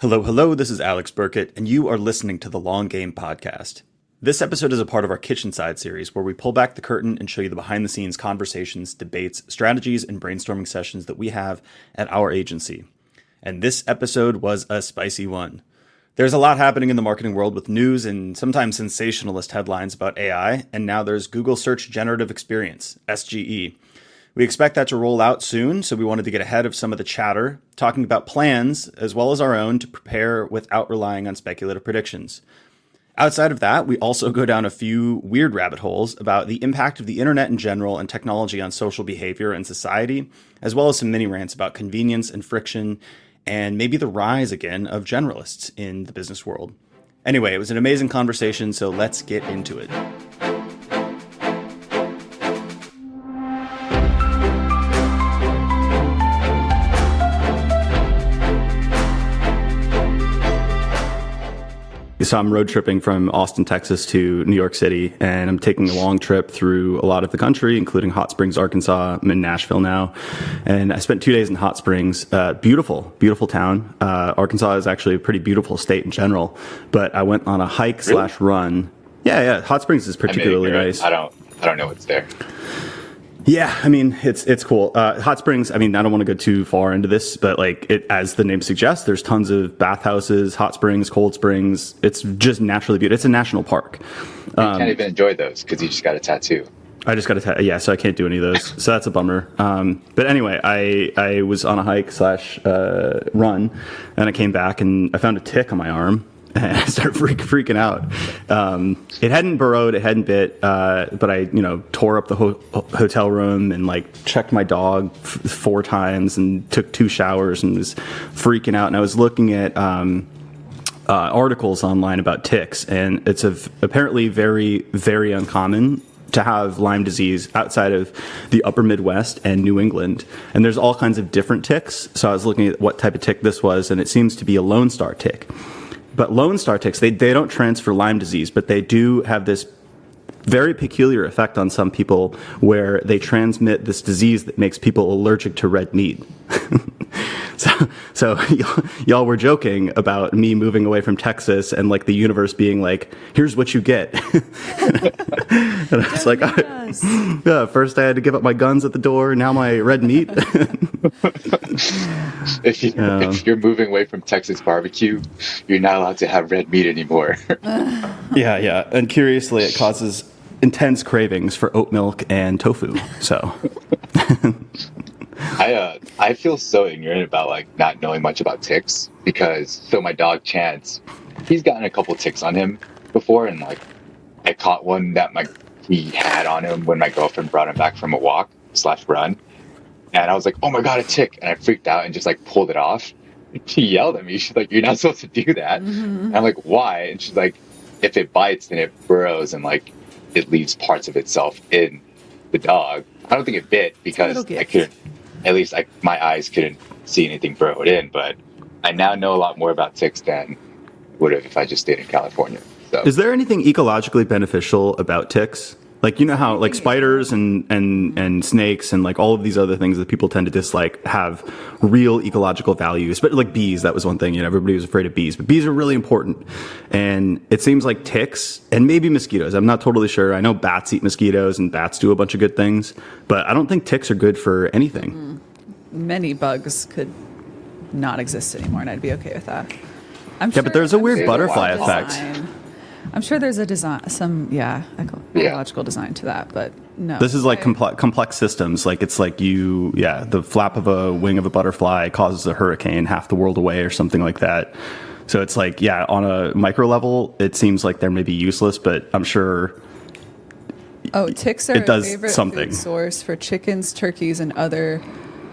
Hello, this is Alex Birkett, and you are listening to the Long Game Podcast. This episode is a part of our Kitchen Side series, where we pull back the curtain and show you the behind-the-scenes conversations, debates, strategies, and brainstorming sessions that we have at our agency. And this episode was a spicy one. There's a lot happening in the marketing world with news and sometimes sensationalist headlines about AI, and now there's Google Search Generative Experience, SGE. We expect that to roll out soon, so we wanted to get ahead of some of the chatter, talking about plans, as well as our own, to prepare without relying on speculative predictions. Outside of that, we also go down a few weird rabbit holes about the impact of the internet in general and technology on social behavior and society, as well as some mini rants about convenience and friction, and maybe the rise again of generalists in the business world. Anyway, it was an amazing conversation, so let's get into it. So I'm road tripping from Austin, Texas to New York City, and I'm taking a long trip through a lot of the country, including Hot Springs, Arkansas. I'm in Nashville now, and I spent 2 days in Hot Springs. Beautiful town. Arkansas is actually a pretty beautiful state in general, but I went on a hike / run. Yeah. Hot Springs is particularly nice. I don't know what's there. Yeah, I mean, it's cool. Hot Springs, I mean, I don't want to go too far into this, but like as the name suggests, there's tons of bathhouses, hot springs, cold springs. It's just naturally beautiful. It's a national park. You can't even enjoy those because you just got a tattoo. I just got a tattoo. Yeah, so I can't do any of those. So that's a bummer. But anyway, I was on a hike / run, and I came back and I found a tick on my arm. And I started freaking out. It hadn't burrowed, it hadn't bit, but I, tore up the hotel room and like checked my dog 4 times and took 2 showers and was freaking out. And I was looking at articles online about ticks, and it's apparently very, very uncommon to have Lyme disease outside of the upper Midwest and New England. And there's all kinds of different ticks. So I was looking at what type of tick this was, and it seems to be a Lone Star tick. But Lone Star ticks, they don't transfer Lyme disease, but they do have this very peculiar effect on some people where they transmit this disease that makes people allergic to red meat. So y'all were joking about me moving away from Texas and like the universe being like, here's what you get. And I was like, yeah, first I had to give up my guns at the door, now my red meat. If you're moving away from Texas barbecue, you're not allowed to have red meat anymore. Yeah. And curiously, it causes intense cravings for oat milk and tofu. So I feel so ignorant about like not knowing much about ticks because my dog Chance, he's gotten a couple ticks on him before, and like I caught one that he had on him when my girlfriend brought him back from a walk / run. And I was like, oh my God, a tick. And I freaked out and just like pulled it off. She yelled at me. She's like, you're not supposed to do that. Mm-hmm. And I'm like, why? And she's like, if it bites, then it burrows and like it leaves parts of itself in the dog. I don't think it bit because I couldn't, at least my eyes couldn't see anything burrowed in. But I now know a lot more about ticks than would have if I just stayed in California. So. Is there anything ecologically beneficial about ticks? Like, you know how like spiders and snakes and like all of these other things that people tend to dislike have real ecological values. But like bees, that was one thing, everybody was afraid of bees, but bees are really important. And it seems like ticks and maybe mosquitoes, I'm not totally sure. I know bats eat mosquitoes and bats do a bunch of good things, but I don't think ticks are good for anything. Many bugs could not exist anymore, and I'd be okay with that. But there's a weird butterfly effect. I'm sure there's a design, ecological design to that, but no. This is like complex systems. Like it's like the flap of a wing of a butterfly causes a hurricane half the world away or something like that. So it's like, on a micro level, it seems like they're maybe useless, but I'm sure ticks are a favorite food source for chickens, turkeys, and other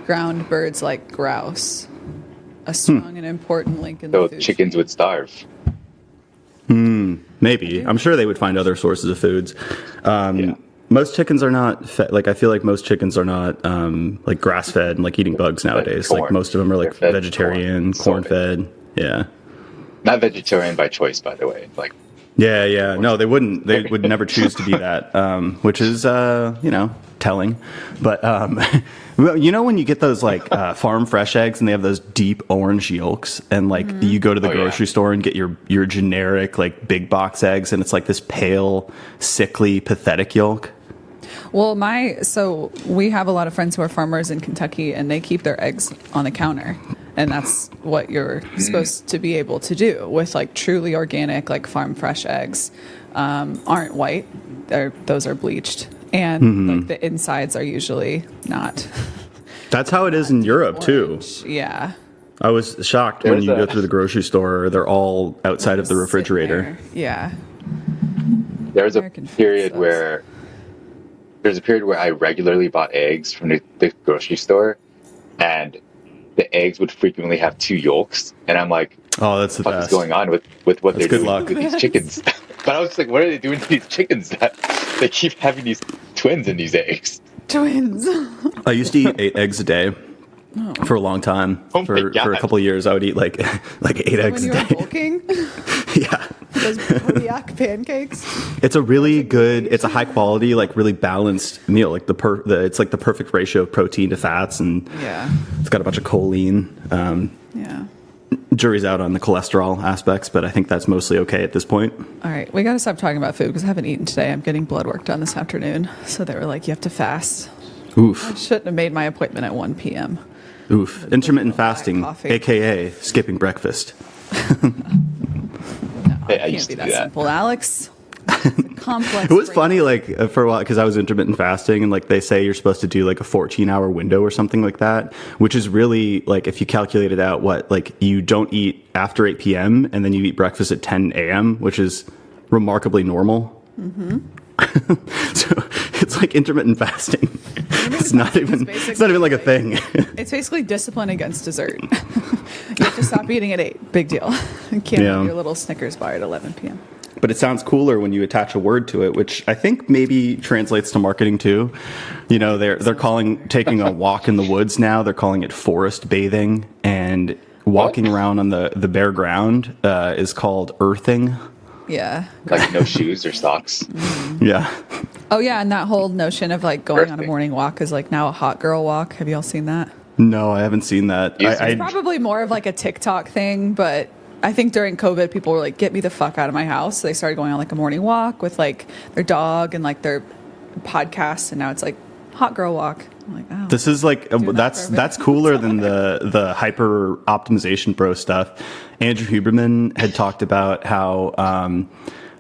ground birds like grouse. A strong and important link in the food chickens chain. Would starve. Maybe. I'm sure they would find other sources of foods. Most chickens are not fed. Like, I feel like most chickens are not like grass fed and like eating bugs nowadays. Like most of them are like vegetarian, corn fed. Yeah. Not vegetarian by choice, by the way. Like. Yeah. No, they wouldn't. They would never choose to be that, which is, telling. But Well, you know when you get those like farm fresh eggs and they have those deep orange yolks, and like you go to the grocery store and get your generic like big box eggs, and it's like this pale, sickly, pathetic yolk. Well, so we have a lot of friends who are farmers in Kentucky, and they keep their eggs on the counter. And that's what you're supposed to be able to do with like truly organic, like farm fresh eggs. Aren't white. Those are bleached. And like the insides are usually not. That's how it is in Europe too. Yeah. I was shocked when you go through the grocery store, they're all outside of the refrigerator. Yeah. There's a period where I regularly bought eggs from the grocery store, and the eggs would frequently have 2 yolks, and I'm like, oh, that's the best. What's going on with what they're doing with these chickens? But I was just like, what are they doing to these chickens that they keep having these twins in these eggs? Twins. I used to eat 8 eggs a day for a long time. For a couple of years, I would eat like 8 eggs a day. When you were bulking? Yeah. Those Kodiak pancakes. It's a really good, it's a high quality, like really balanced meal. Like it's like the perfect ratio of protein to fats, and it's got a bunch of choline. Jury's out on the cholesterol aspects, but I think that's mostly okay at this point. All right, we got to stop talking about food because I haven't eaten today. I'm getting blood work done this afternoon, so they were like, you have to fast. Oof. I shouldn't have made my appointment at 1 p.m. Oof. Intermittent fasting, aka skipping breakfast. It can't be that simple, Alex. It's a complex. It was funny, like for a while, because I was intermittent fasting, and like they say you're supposed to do like a 14-hour window or something like that, which is really like if you calculate it out, what like you don't eat after 8 p.m. and then you eat breakfast at 10 a.m., which is remarkably normal. So it's like intermittent fasting. It's not even like a thing. It's basically discipline against dessert. You have to stop eating at 8. Big deal. You can't have your little Snickers bar at 11 p.m. But it sounds cooler when you attach a word to it, which I think maybe translates to marketing too. You know, they're calling taking a walk in the woods now. They're calling it forest bathing, and walking around on the bare ground is called earthing. Yeah. Like no shoes or socks. Yeah. Oh yeah, and that whole notion of like going on a morning walk is like now a hot girl walk. Have you all seen that? No, I haven't seen that. It's probably more of like a TikTok thing, but I think during COVID, people were like, get me the fuck out of my house. So they started going on like a morning walk with like their dog and like their podcast. And now it's like hot girl walk. I'm like, oh, this is like, that's cooler than the hyper optimization bro stuff. Andrew Huberman had talked about how,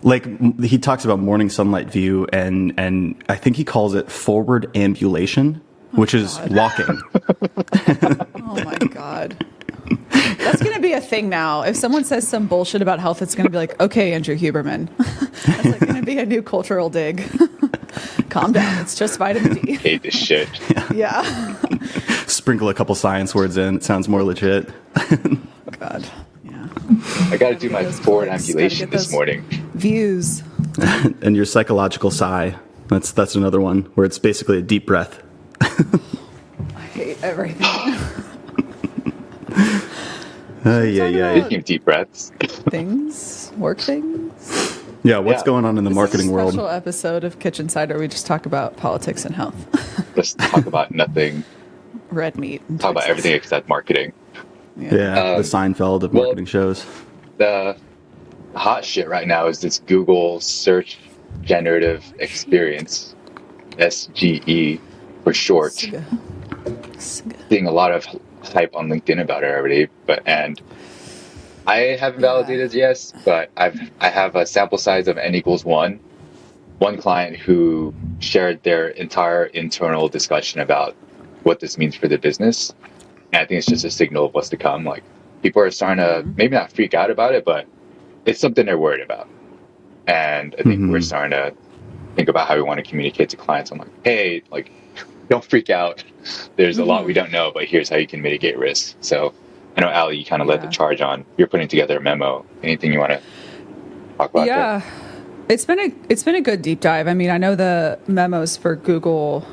like he talks about morning sunlight view, and I think he calls it forward ambulation, which is walking. Oh my God. That's going to be a thing now. If someone says some bullshit about health, it's going to be like, okay, Andrew Huberman. That's like going to be a new cultural dig. Calm down. It's just vitamin D. Hate this shit. Yeah. Sprinkle a couple science words in. It sounds more legit. God. Yeah. I got to do my forward ambulation this morning. Views. And your psychological sigh. That's another one where it's basically a deep breath. I hate everything. Speaking of deep breaths. Work things. Yeah, what's going on in the marketing world? This is a special episode of Kitchen Side where we just talk about politics and health. Let's talk about nothing. Red meat. Talk about everything except marketing. Yeah, the Seinfeld of marketing shows. The hot shit right now is this Google Search Generative Experience, SGE for short. Seeing a lot of hype on LinkedIn about it already, and I haven't validated yes, but I have a sample size of n=1. One client who shared their entire internal discussion about what this means for the business, and I think it's just a signal of what's to come. Like people are starting to maybe not freak out about it, but it's something they're worried about, and I think we're starting to think about how we want to communicate to clients. I'm like, hey, like, don't freak out. There's a lot we don't know, but here's how you can mitigate risk. So I know, Allie, you kind of led the charge on. You're putting together a memo. Anything you want to talk about? Yeah, there? It's been a good deep dive. I mean, I know the memos for Google,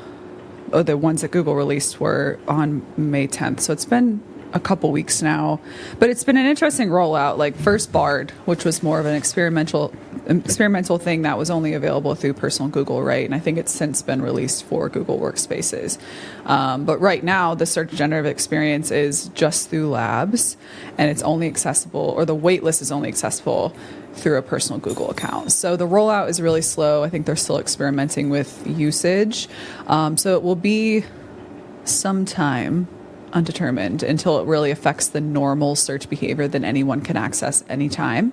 or the ones that Google released, were on May 10th. So it's been a couple weeks now, but it's been an interesting rollout. Like first Bard, which was more of an experimental experimental thing that was only available through personal Google, right? And I think it's since been released for Google Workspaces. But right now, the Search Generative Experience is just through Labs, and it's only accessible, or the waitlist is only accessible through a personal Google account. So the rollout is really slow. I think they're still experimenting with usage. So it will be some time undetermined until it really affects the normal search behavior that anyone can access anytime.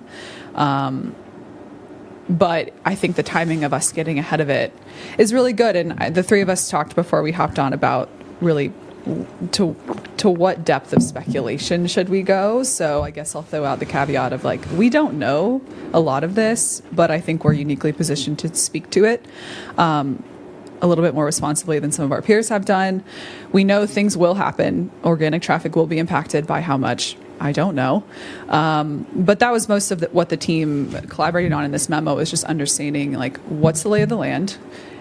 But I think the timing of us getting ahead of it is really good. And the three of us talked before we hopped on about really to what depth of speculation should we go. So I guess I'll throw out the caveat of like, we don't know a lot of this, but I think we're uniquely positioned to speak to it a little bit more responsibly than some of our peers have done. We know things will happen. Organic traffic will be impacted by how much, I don't know. But that was most of what the team collaborated on in this memo, is just understanding like what's the lay of the land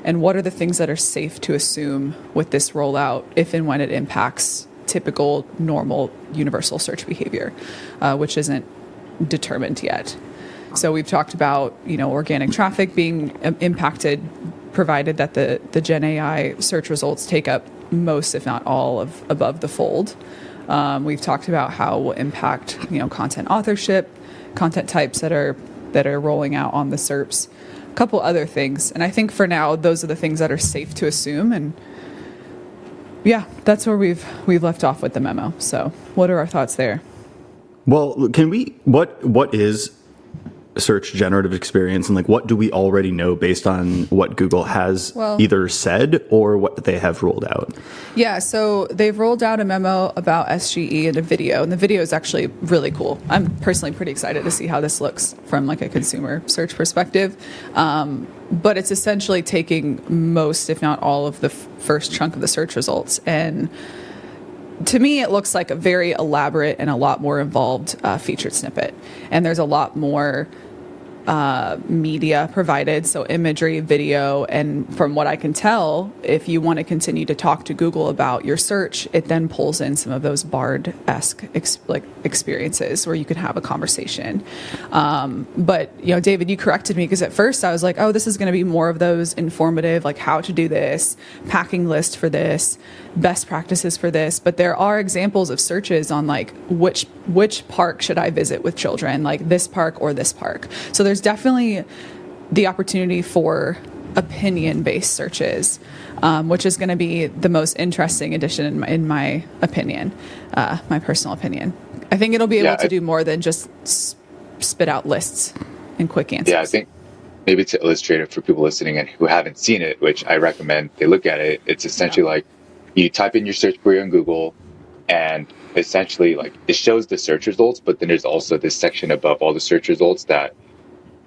and what are the things that are safe to assume with this rollout if and when it impacts typical, normal, universal search behavior, which isn't determined yet. So we've talked about, organic traffic being impacted, provided that the Gen AI search results take up most, if not all, of above the fold. We've talked about how it will impact, content authorship, content types that are rolling out on the SERPs, a couple other things. And I think for now, those are the things that are safe to assume. And yeah, that's where we've left off with the memo. So what are our thoughts there? Well, what is search generative experience, and like what do we already know based on what Google has either said or what they have rolled out? Yeah, so they've rolled out a memo about SGE and a video, and the video is actually really cool. I'm personally pretty excited to see how this looks from like a consumer search perspective. But it's essentially taking most, if not all, of the first chunk of the search results, and to me, it looks like a very elaborate and a lot more involved featured snippet. And there's a lot more media provided, so imagery, video, and from what I can tell, if you want to continue to talk to Google about your search, it then pulls in some of those Bard-esque experiences where you can have a conversation. But David, you corrected me, because at first I was like, oh, this is going to be more of those informative, like how to do this, packing list for this, best practices for this. But there are examples of searches on like which park should I visit with children, like this park or this park. So there's definitely the opportunity for opinion-based searches, which is going to be the most interesting addition in my opinion, my personal opinion. I think it'll be able to do more than just spit out lists and quick answers. Yeah, I think maybe to illustrate it for people listening and who haven't seen it, which I recommend they look at it, it's essentially like you type in your search query on Google, and essentially like it shows the search results, but then there's also this section above all the search results that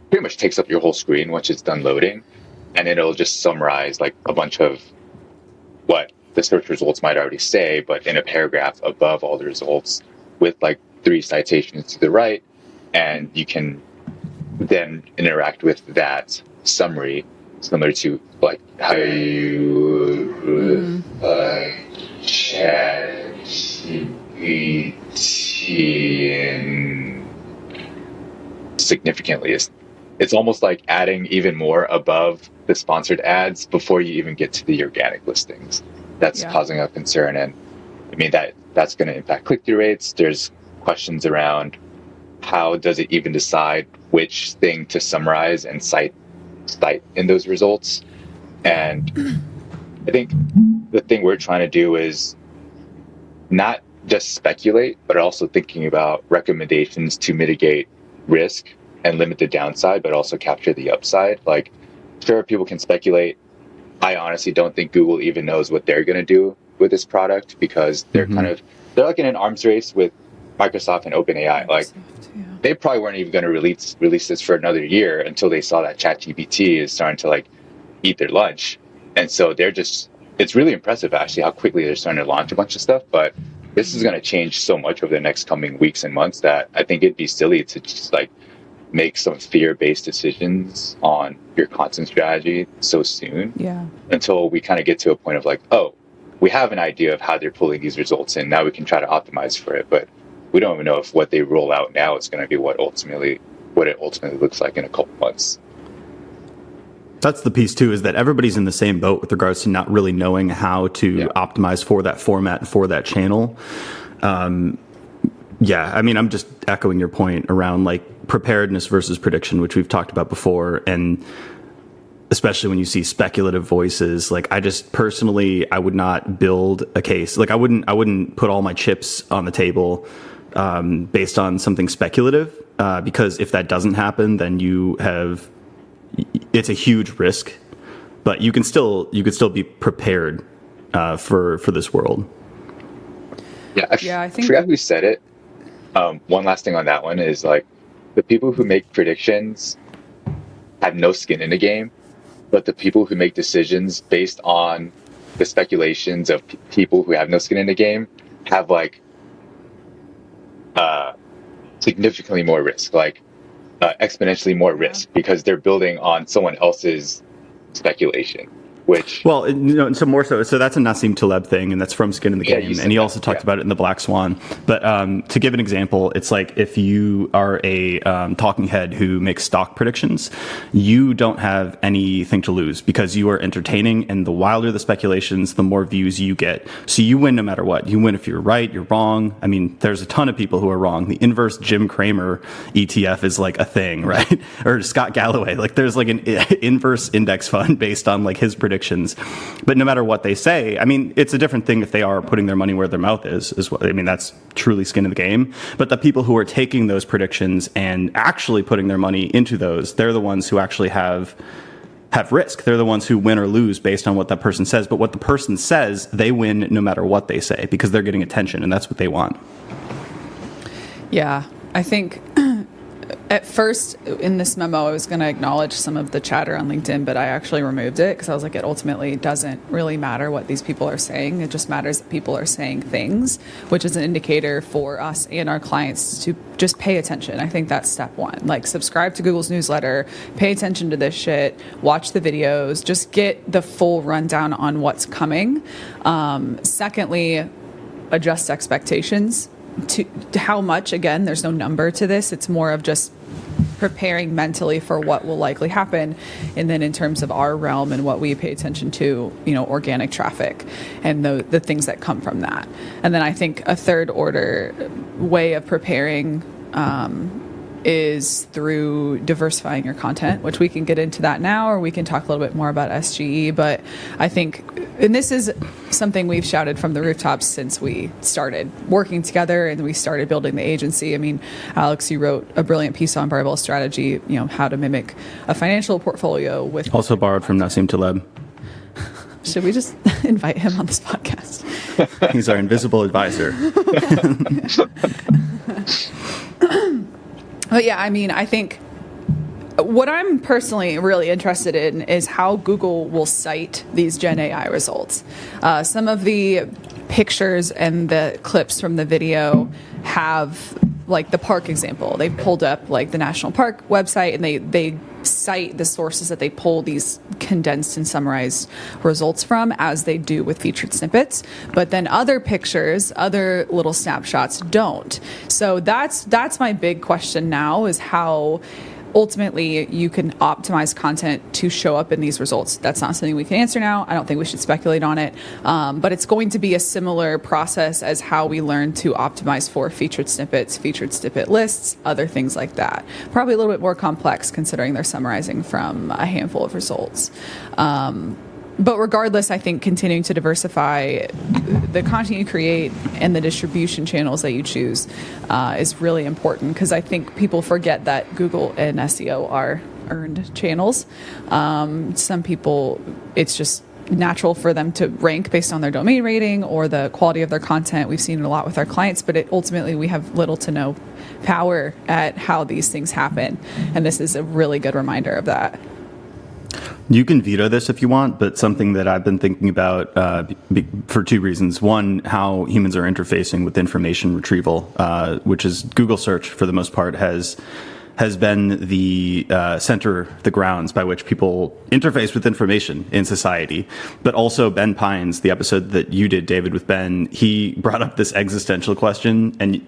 pretty much takes up your whole screen once it's done loading, and it'll just summarize like a bunch of what the search results might already say, but in a paragraph above all the results with like 3 citations to the right, and you can then interact with that summary similar to like how you would ChatGPT significantly. It's almost like adding even more above the sponsored ads before you even get to the organic listings. That's causing a concern, and I mean that's going to impact click-through rates. There's questions around how does it even decide which thing to summarize and cite in those results. And I think the thing we're trying to do is not just speculate, but also thinking about recommendations to mitigate risk and limit the downside, but also capture the upside. Like, sure, people can speculate. I honestly don't think Google even knows what they're going to do with this product, because they're they're like in an arms race with Microsoft and OpenAI. Like, they probably weren't even going to release this for another year until they saw that ChatGPT is starting to like eat their lunch. And so it's really impressive actually how quickly they're starting to launch a bunch of stuff. But this is going to change so much over the next coming weeks and months that I think it'd be silly to just like make some fear-based decisions on your content strategy so soon. Until we kind of get to a point of like, oh, we have an idea of how they're pulling these results in. Now we can try to optimize for it. But we don't even know if what they roll out now is going to be what ultimately what it ultimately looks like in a couple months. That's the piece too, is that everybody's in the same boat with regards to not really knowing how to optimize for that format and for that channel. Yeah, I mean, I'm just echoing your point around like preparedness versus prediction, which we've talked about before. And especially when you see speculative voices, like I just personally, I would not build a case. Like I wouldn't put all my chips on the table based on something speculative, because if that doesn't happen, then it's a huge risk, but you could still be prepared for this world. Yeah, I forgot who said it. One last thing on that one is like the people who make predictions have no skin in the game, but the people who make decisions based on the speculations of people who have no skin in the game have like significantly more risk, like exponentially more risk, because they're building on someone else's speculation. Which, well, so more so that's a Nassim Taleb thing, and that's from Skin in the Game, and he also talked about it in the Black Swan. But to give an example, it's like if you are a talking head who makes stock predictions, you don't have anything to lose because you are entertaining, and the wilder the speculations, the more views you get. So you win no matter what. You win if you're right, you're wrong. I mean, there's a ton of people who are wrong. The inverse Jim Cramer ETF is like a thing, right? Or Scott Galloway. Like there's like an inverse index fund based on like his predictions. But no matter what they say, I mean, it's a different thing if they are putting their money where their mouth is what I mean. That's truly skin in the game. But the people who are taking those predictions and actually putting their money into those, they're the ones who actually have risk. They're the ones who win or lose based on what that person says. But what the person says, they win no matter what they say because they're getting attention, and that's what they want. Yeah, I think at first in this memo, I was going to acknowledge some of the chatter on LinkedIn, but I actually removed it because I was like, it ultimately doesn't really matter what these people are saying. It just matters that people are saying things, which is an indicator for us and our clients to just pay attention. I think that's step one. Like subscribe to Google's newsletter, pay attention to this shit, watch the videos, just get the full rundown on what's coming. Secondly, adjust expectations. To how much, again, there's no number to this. It's more of just preparing mentally for what will likely happen. And then in terms of our realm and what we pay attention to, organic traffic and the things that come from that. And then I think a third order way of preparing is through diversifying your content, which we can get into that now, or we can talk a little bit more about SGE. But I think, and this is something we've shouted from the rooftops since we started working together and we started building the agency. I mean, Alex, you wrote a brilliant piece on barbell strategy, how to mimic a financial portfolio with... Also borrowed from Nassim Taleb. Should we just invite him on this podcast? He's our invisible advisor. But yeah, I mean, I think what I'm personally really interested in is how Google will cite these Gen AI results. Some of the pictures and the clips from the video have like the park example. They pulled up like the National Park website and they cite the sources that they pull these condensed and summarized results from, as they do with featured snippets. But then other pictures, other little snapshots don't. So that's my big question now, is how ultimately you can optimize content to show up in these results. That's not something we can answer now. I don't think we should speculate on it. But it's going to be a similar process as how we learn to optimize for featured snippets, featured snippet lists, other things like that. Probably a little bit more complex considering they're summarizing from a handful of results. But regardless, I think continuing to diversify the content you create and the distribution channels that you choose is really important, because I think people forget that Google and SEO are earned channels. Some people, it's just natural for them to rank based on their domain rating or the quality of their content. We've seen it a lot with our clients, but ultimately we have little to no power at how these things happen. And this is a really good reminder of that. You can veto this if you want, but something that I've been thinking about for two reasons. One, how humans are interfacing with information retrieval, which is Google search for the most part has has been the center, the grounds by which people interface with information in society. But also Ben Pines, the episode that you did, David, with Ben, he brought up this existential question, and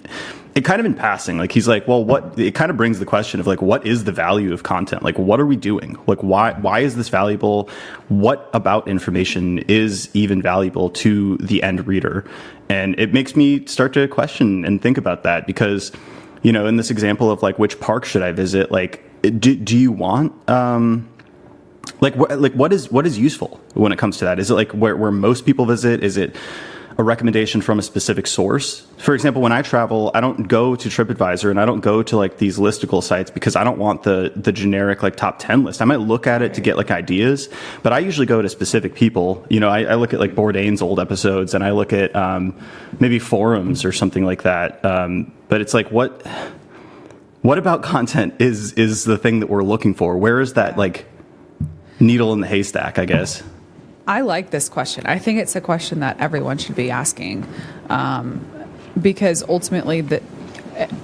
it kind of in passing, like he's like, well, it kind of brings the question of like, what is the value of content? Like, what are we doing? Like, why is this valuable? What about information is even valuable to the end reader? And it makes me start to question and think about that because, you know, in this example of like, which park should I visit? Like, do you want, what is useful when it comes to that? Is it like where most people visit? Is it a recommendation from a specific source? For example, when I travel, I don't go to TripAdvisor and I don't go to like these listicle sites because I don't want the generic like top 10 list. I might look at it to get like ideas, but I usually go to specific people. You know, I look at like Bourdain's old episodes and I look at maybe forums or something like that. But it's like, what about content is the thing that we're looking for? Where is that like needle in the haystack, I guess? I like this question. I think it's a question that everyone should be asking, because ultimately,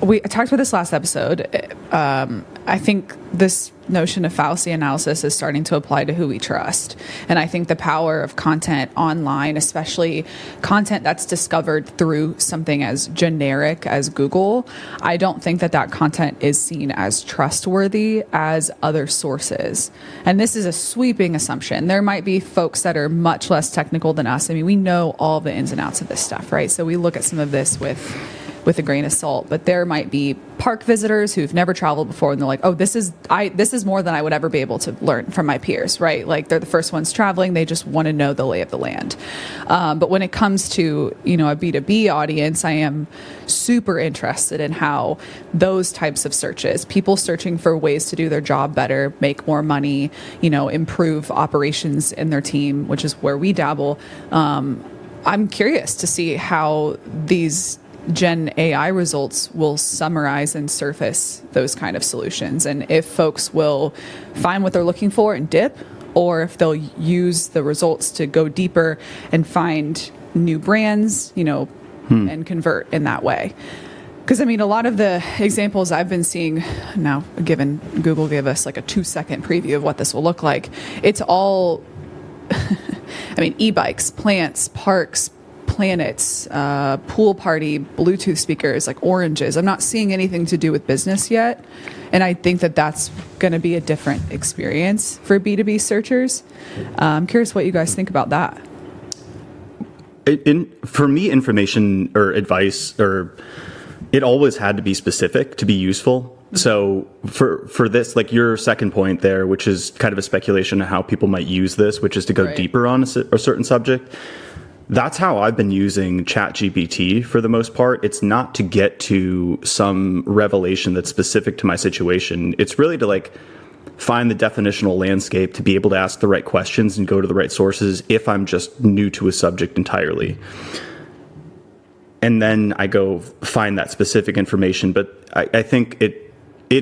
we talked about this last episode. I think this notion of fallacy analysis is starting to apply to who we trust. And I think the power of content online, especially content that's discovered through something as generic as Google, I don't think that content is seen as trustworthy as other sources. And this is a sweeping assumption. There might be folks that are much less technical than us. I mean, we know all the ins and outs of this stuff, right? So we look at some of this with a grain of salt, but there might be park visitors who've never traveled before and they're like, oh, this is more than I would ever be able to learn from my peers, right? Like they're the first ones traveling. They just want to know the lay of the land. But when it comes to, you know, a B2B audience, I am super interested in how those types of searches, people searching for ways to do their job better, make more money, you know, improve operations in their team, which is where we dabble. I'm curious to see how these Gen AI results will summarize and surface those kind of solutions. And if folks will find what they're looking for and dip, or if they'll use the results to go deeper and find new brands, you know, and convert in that way. Because, I mean, a lot of the examples I've been seeing now, given Google gave us like a 2-second preview of what this will look like, it's all, I mean, e-bikes, plants, parks, planets, pool party, Bluetooth speakers, like oranges. I'm not seeing anything to do with business yet. And I think that that's going to be a different experience for B2B searchers. I'm curious what you guys think about that. For me, information or advice, or it always had to be specific to be useful. So for this, like your second point there, which is kind of a speculation of how people might use this, which is to go deeper on a certain subject. That's how I've been using ChatGPT for the most part. It's not to get to some revelation that's specific to my situation. It's really to like find the definitional landscape, to be able to ask the right questions and go to the right sources if I'm just new to a subject entirely. And then I go find that specific information. But I think it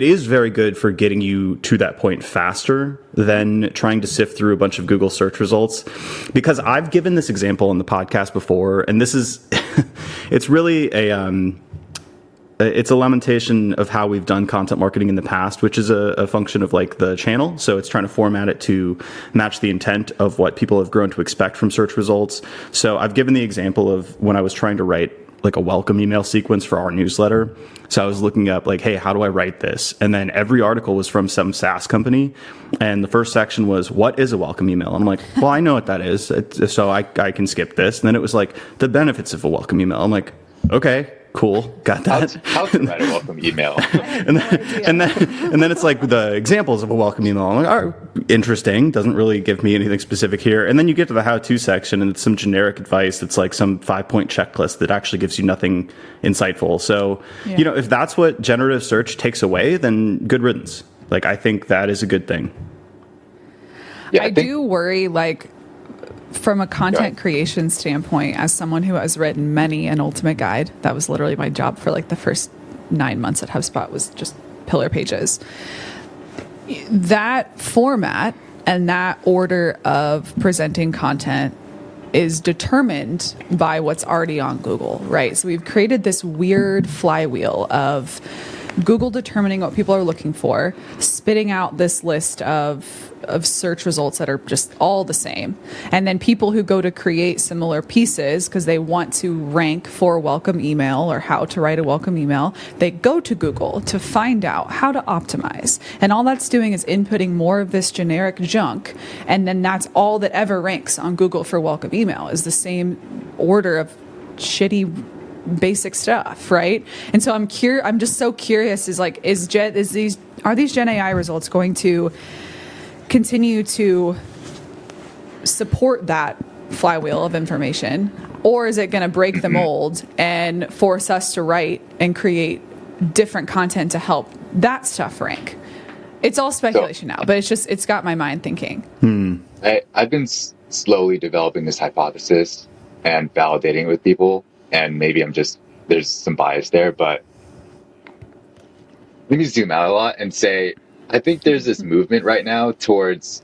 is very good for getting you to that point faster than trying to sift through a bunch of Google search results. Because I've given this example in the podcast before, and this is, it's really it's a lamentation of how we've done content marketing in the past, which is a function of like the channel. So it's trying to format it to match the intent of what people have grown to expect from search results. So I've given the example of when I was trying to write like a welcome email sequence for our newsletter. So I was looking up like, hey, how do I write this? And then every article was from some SaaS company. And the first section was, what is a welcome email? And I'm like, well, I know what that is. So I can skip this. And then it was like the benefits of a welcome email. I'm like, okay, cool. Got that. How to write a welcome email. and then it's like the examples of a welcome email. I'm like, all right, interesting. Doesn't really give me anything specific here. And then you get to the how-to section and it's some generic advice that's like some 5-point checklist that actually gives you nothing insightful. So, you know, if that's what generative search takes away, then good riddance. Like, I think that is a good thing. Yeah, I do worry, like, from a content creation standpoint, as someone who has written many an Ultimate Guide, that was literally my job for like the first 9 months at HubSpot, was just pillar pages. That format and that order of presenting content is determined by what's already on Google, right? So we've created this weird flywheel of Google determining what people are looking for, spitting out this list of search results that are just all the same. And then people who go to create similar pieces because they want to rank for a welcome email or how to write a welcome email, they go to Google to find out how to optimize. And all that's doing is inputting more of this generic junk. And then that's all that ever ranks on Google for welcome email is the same order of shitty basic stuff, right? And so I'm just so curious are these Gen AI results going to continue to support that flywheel of information, or is it going to break the mold and force us to write and create different content to help that stuff rank? It's all speculation now, but it's got my mind thinking. I've been slowly developing this hypothesis and validating it with people, and maybe there's some bias there, but let me zoom out a lot and say, I think there's this movement right now towards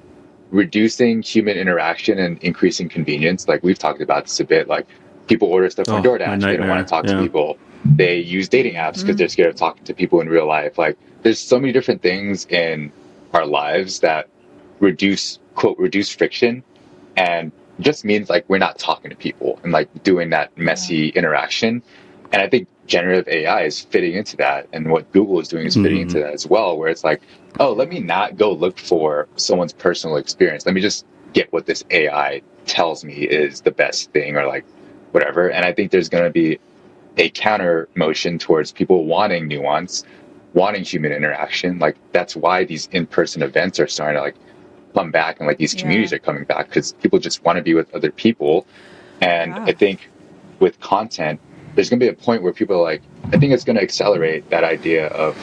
reducing human interaction and increasing convenience. Like we've talked about this a bit, like people order stuff on DoorDash, they don't want to talk to people. They use dating apps because they're scared of talking to people in real life. Like there's so many different things in our lives that reduce friction, and just means like we're not talking to people and like doing that messy interaction. And I think generative AI is fitting into that, and what Google is doing is fitting into that as well, where it's like, oh, let me not go look for someone's personal experience. Let me just get what this AI tells me is the best thing, or like whatever. And I think there's going to be a counter motion towards people wanting nuance, wanting human interaction. Like that's why these in-person events are starting to like come back, and like these communities are coming back because people just want to be with other people. And I think with content, there's going to be a point where people are like, I think it's going to accelerate that idea of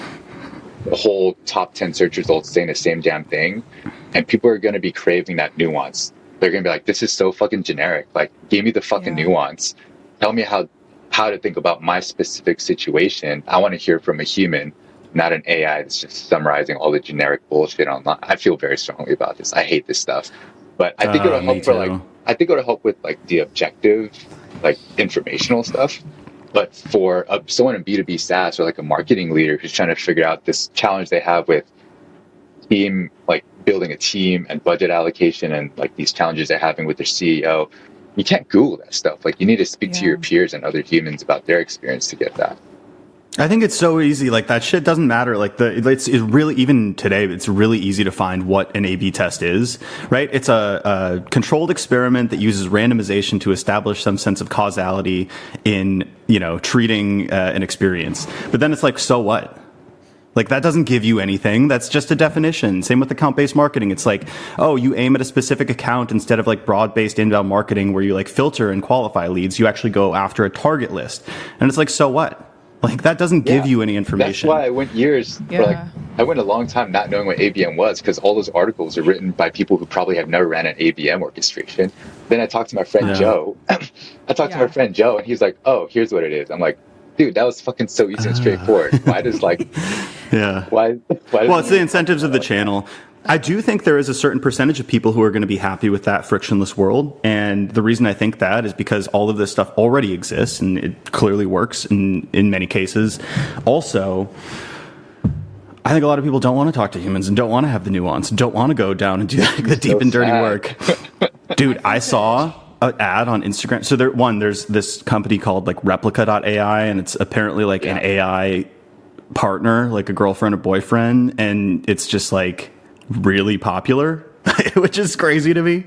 the whole top 10 search results saying the same damn thing. And people are going to be craving that nuance. They're going to be like, this is so fucking generic. Like, give me the fucking nuance. Tell me how to think about my specific situation. I want to hear from a human, not an AI that's just summarizing all the generic bullshit online. I feel very strongly about this. I hate this stuff. But I think it'll help with like the objective, like informational stuff. But for someone in B2B SaaS or like a marketing leader who's trying to figure out this challenge they have with team, like building a team and budget allocation, and like these challenges they're having with their CEO, you can't Google that stuff. Like you need to speak to your peers and other humans about their experience to get that. I think it's so easy. Like that shit doesn't matter. Like it's really, even today, it's really easy to find what an A/B test is, right? It's a controlled experiment that uses randomization to establish some sense of causality in, treating an experience. But then it's like, so what? Like that doesn't give you anything. That's just a definition. Same with account-based marketing. It's like, oh, you aim at a specific account instead of like broad-based inbound marketing where you like filter and qualify leads. You actually go after a target list. And it's like, so what? Like that doesn't give you any information. That's why I went I went a long time not knowing what ABM was, because all those articles are written by people who probably have never ran an ABM orchestration. Then I talked to my friend Joe. To my friend Joe, and he's like, oh, here's what it is. I'm like, dude, that was fucking so easy and straightforward. Why does like, why well, it's the incentives of the channel. I do think there is a certain percentage of people who are going to be happy with that frictionless world. And the reason I think that is because all of this stuff already exists and it clearly works in many cases. Also, I think a lot of people don't want to talk to humans and don't want to have the nuance and don't want to go down and do like, the deep and dirty work. Dude, I saw an ad on Instagram. So there's this company called like replica.ai, and it's apparently like an AI partner, like a girlfriend or boyfriend. And it's just like really popular, which is crazy to me.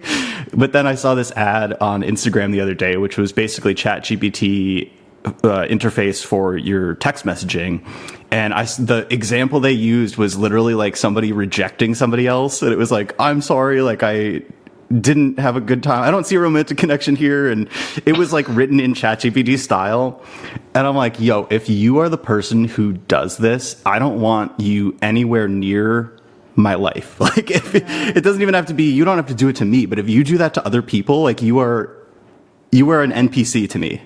But then I saw this ad on Instagram the other day, which was basically ChatGPT interface for your text messaging. And the example they used was literally like somebody rejecting somebody else. And it was like, I'm sorry, like I didn't have a good time. I don't see a romantic connection here. And it was like written in ChatGPT style. And I'm like, yo, if you are the person who does this, I don't want you anywhere near my life. Like if it doesn't even have to be, you don't have to do it to me, but if you do that to other people, like you are an NPC to me.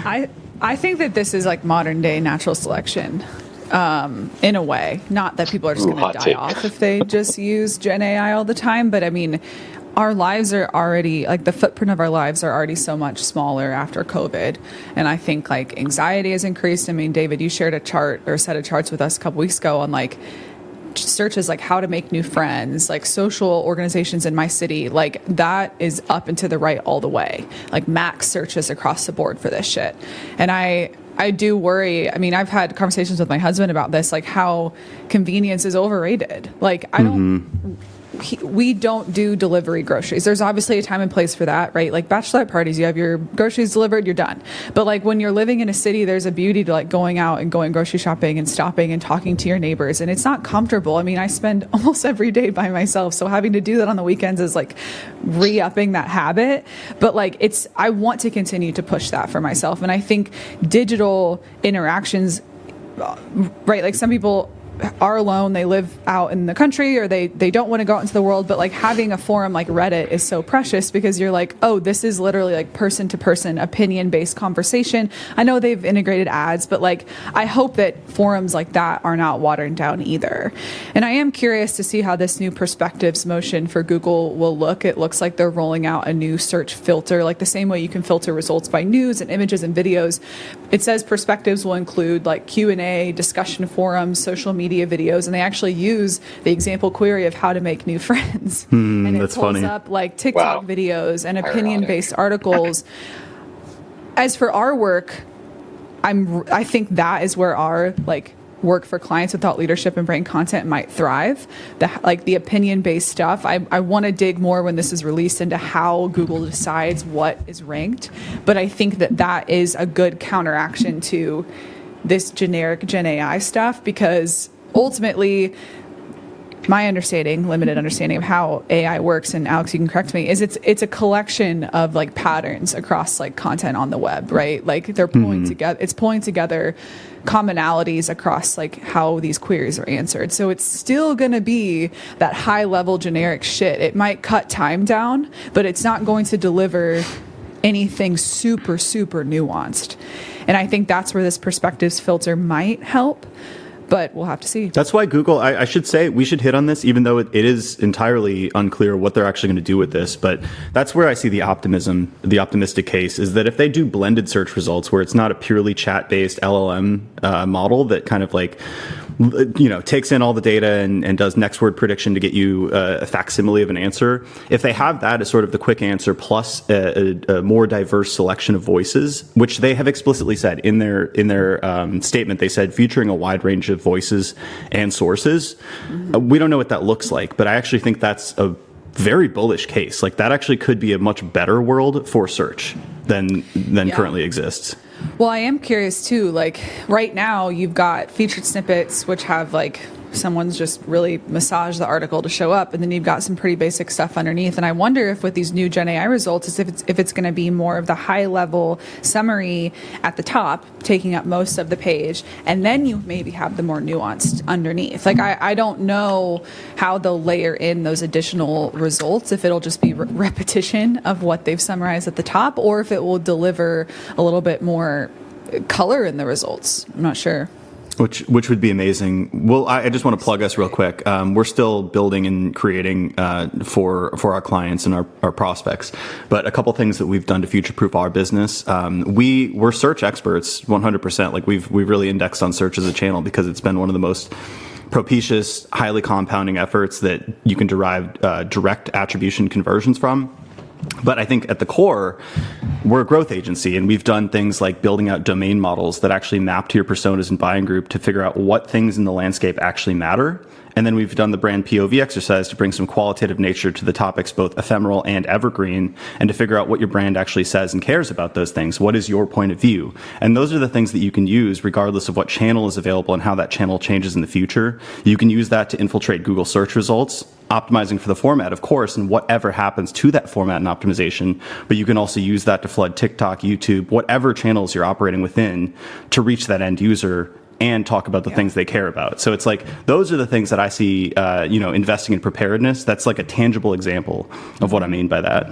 I think that this is like modern day natural selection, in a way. Not that people are just going to die off if they just use Gen AI all the time, but I mean, our lives are already, like, the footprint of our lives are already so much smaller after COVID. And I think, like, anxiety has increased. I mean, David, you shared a chart or a set of charts with us a couple weeks ago on, like, searches like how to make new friends, like social organizations in my city, like that is up and to the right all the way, like max searches across the board for this shit. And I do worry. I mean, I've had conversations with my husband about this, like how convenience is overrated. Like we don't do delivery groceries. There's obviously a time and place for that, right? Like bachelorette parties, you have your groceries delivered, you're done. But like when you're living in a city, there's a beauty to like going out and going grocery shopping and stopping and talking to your neighbors. And it's not comfortable. I mean, I spend almost every day by myself. So having to do that on the weekends is like re-upping that habit. But like I want to continue to push that for myself. And I think digital interactions, right? Like some people are alone, they live out in the country, or they don't want to go out into the world, but like having a forum like Reddit is so precious because you're like, oh, this is literally like person to person opinion based conversation. I know they've integrated ads, but like I hope that forums like that are not watered down either. And I am curious to see how this new perspectives motion for Google will look. It looks like they're rolling out a new search filter, like the same way you can filter results by news and images and videos. It says perspectives will include like Q&A, discussion forums, social media videos, and they actually use the example query of how to make new friends. And it that's pulls funny. up like TikTok videos and opinion-based articles. As for our work, I think that is where our like work for clients with thought leadership and brand content might thrive. The opinion-based stuff. I want to dig more when this is released into how Google decides what is ranked. But I think that is a good counteraction to this generic Gen AI stuff, because ultimately my limited understanding of how AI works, and Alex, you can correct me, is it's a collection of like patterns across like content on the web, right? Like they're pulling together, it's pulling together commonalities across like how these queries are answered. So it's still going to be that high level generic shit. It might cut time down, but it's not going to deliver anything super, super nuanced. And I think that's where this perspectives filter might help, but we'll have to see. That's why Google, I should say, we should hit on this, even though it is entirely unclear what they're actually going to do with this. But that's where I see the optimistic case, is that if they do blended search results, where it's not a purely chat-based LLM model that kind of like, takes in all the data and does next word prediction to get you a facsimile of an answer. If they have that as sort of the quick answer plus a more diverse selection of voices, which they have explicitly said in their statement, they said featuring a wide range of voices and sources. We don't know what that looks like, but I actually think that's a very bullish case. Like that actually could be a much better world for search than currently exists. Well, I am curious too, like right now you've got featured snippets, which have like someone's just really massaged the article to show up, and then you've got some pretty basic stuff underneath. And I wonder if with these new Gen AI results, is if it's going to be more of the high level summary at the top, taking up most of the page, and then you maybe have the more nuanced underneath. Like I don't know how they'll layer in those additional results, if it'll just be repetition of what they've summarized at the top, or if it will deliver a little bit more color in the results. I'm not sure. Which would be amazing. Well, I just want to plug us real quick. We're still building and creating for our clients and our prospects. But a couple things that we've done to future-proof our business. We're search experts, 100%. Like we've really indexed on search as a channel because it's been one of the most propitious, highly compounding efforts that you can derive direct attribution conversions from. But I think at the core, we're a growth agency, and we've done things like building out domain models that actually map to your personas and buying group to figure out what things in the landscape actually matter. And then we've done the brand POV exercise to bring some qualitative nature to the topics, both ephemeral and evergreen, and to figure out what your brand actually says and cares about those things. What is your point of view? And those are the things that you can use regardless of what channel is available and how that channel changes in the future. You can use that to infiltrate Google search results, optimizing for the format, of course, and whatever happens to that format and optimization. But you can also use that to flood TikTok, YouTube, whatever channels you're operating within to reach that end user and talk about the things they care about. So it's like, those are the things that I see, investing in preparedness. That's like a tangible example of what I mean by that.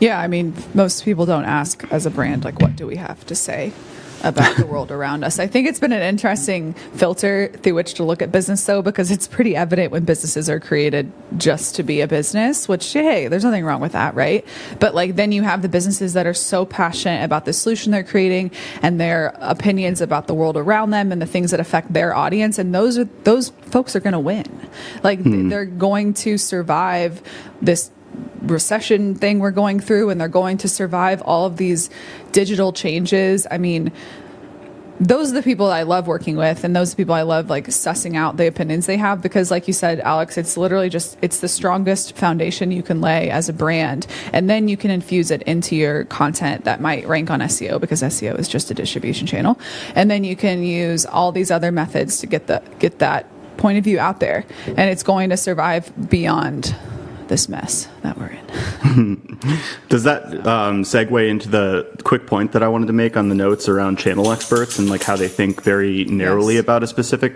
Yeah, I mean, most people don't ask as a brand, like, what do we have to say? about the world around us. I think it's been an interesting filter through which to look at business, though, because it's pretty evident when businesses are created just to be a business, which, hey, there's nothing wrong with that, right? But like then you have the businesses that are so passionate about the solution they're creating and their opinions about the world around them and the things that affect their audience, and those folks are going to win. Like they're going to survive this recession thing we're going through, and they're going to survive all of these digital changes. I mean, those are the people I love working with, and those are the people I love like sussing out the opinions they have, because like you said, Alex, it's literally just, it's the strongest foundation you can lay as a brand, and then you can infuse it into your content that might rank on SEO, because SEO is just a distribution channel, and then you can use all these other methods to get that point of view out there, and it's going to survive beyond this mess that we're in. Does that segue into the quick point that I wanted to make on the notes around channel experts and like how they think very narrowly about a specific?